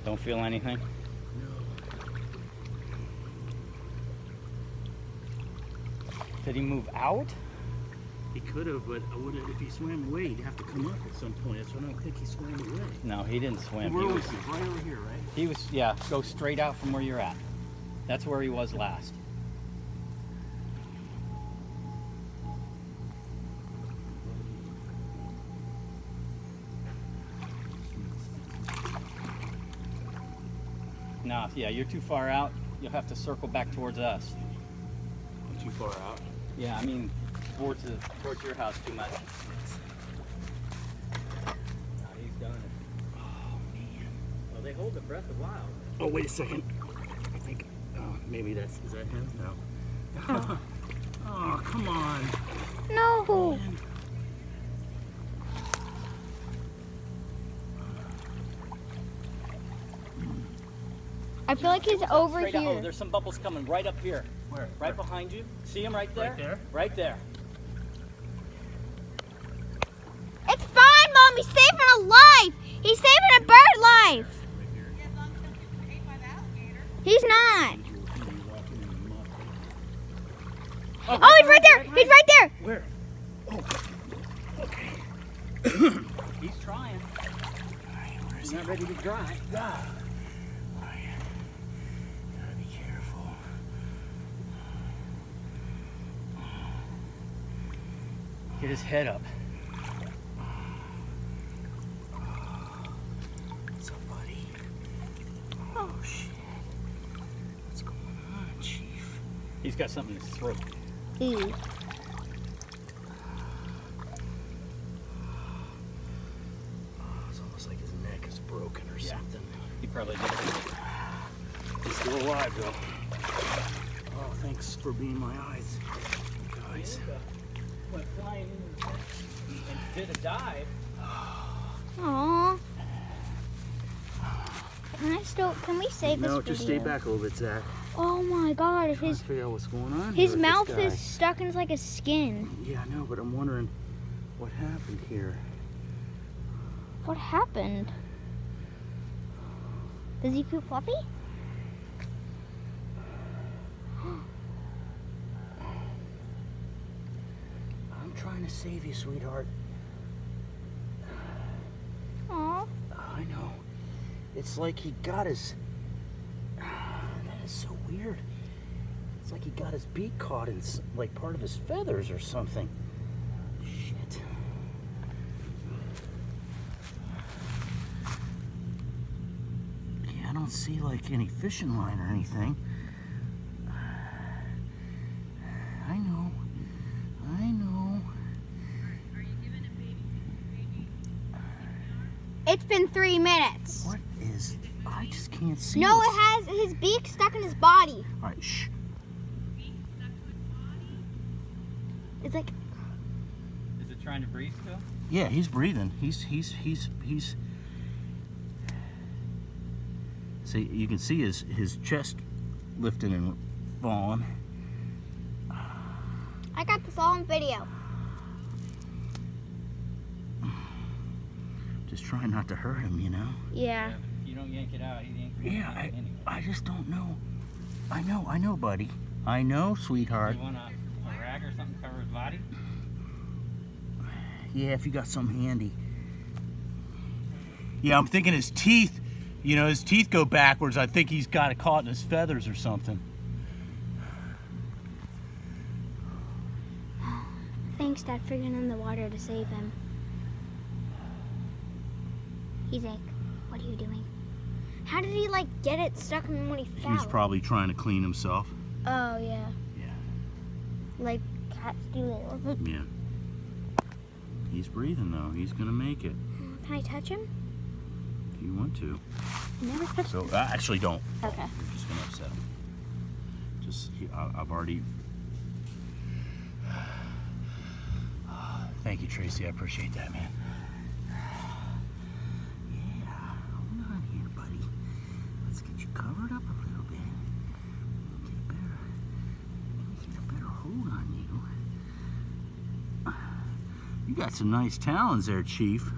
Don't feel anything? No. Did he move out? He could have, but if he swam away, he'd have to come up at some point. That's why I don't think he swam away. No, he didn't swim. Where He was was, he? Right over here, right? he was, yeah, go straight out from where you're at. That's where he was last. No, yeah, you're too far out. You'll have to circle back towards us. I'm too far out. Yeah, I mean, towards your house too much. No, he's done it. Oh, man. Well, they hold their breath a while. Oh, wait a second. I think, maybe is that him? No. Oh, come on. No. Man. I feel like he's over Straight out. Oh, here. there's some bubbles coming right up here. Where? Right behind you. See him right there? Right there? Right there. It's fine, Mom. He's saving a life. He's saving a bird life. He's not. Oh, he's right there. He's right there. Where? Oh, okay. He's trying. Where is He's he? not ready to dry. Ah. Gotta be careful. Get his head up. What's up, buddy? Oh, shit. What's going on, Chief? He's got something in his throat. Ew. It's almost like his neck is broken or Yeah. something. He probably did. He's still alive, though. Oh, thanks for being my eyes, guys. Went flying in and did a dive. Aww. Can we save this No, video? just stay back a little bit, Zach. Oh my God, Trying his to figure out what's going on. his here with mouth this guy. is stuck in like a skin. Yeah, I know, but I'm wondering what happened here. What happened? Does he feel fluffy? I'm trying to save you, sweetheart. Aw. I know. It's like he got his. That is so weird. It's like he got his beak caught in like part of his feathers or something. Shit. Yeah, I don't see like any fishing line or anything. I know. I know. It's been 3 minutes. What is? I just can't see. No, this. it has his beak stuck in his body. All right, shh. It's like, Is it trying to breathe still? Yeah, he's breathing. He's. See, you can see his chest lifting and falling. I got this all on video. Just trying not to hurt him, you know. Yeah. If you don't yank it out, he ain't gonna Yeah, get it anyway. I just don't know. I know, buddy. I know, sweetheart. You want a rag or something to cover his body? Yeah, if you got some handy. Yeah, I'm thinking his teeth. You know, his teeth go backwards. I think he's got it caught in his feathers or something. Thanks, Dad, for getting in the water to save him. He's like, what are you doing? How did he, like, get it stuck in when he fell? He's probably trying to clean himself. Oh, yeah. Yeah. Like cats do it. Yeah. He's breathing though. He's gonna make it Can I touch him? if you want to. Never touch So actually, don't. Okay. You're just gonna upset him. Just I've already. Thank you, Tracy. I appreciate that, man. Yeah, hold on here, buddy. Let's get you covered up a little bit. Get a better hold on you. You got some nice talons there, Chief.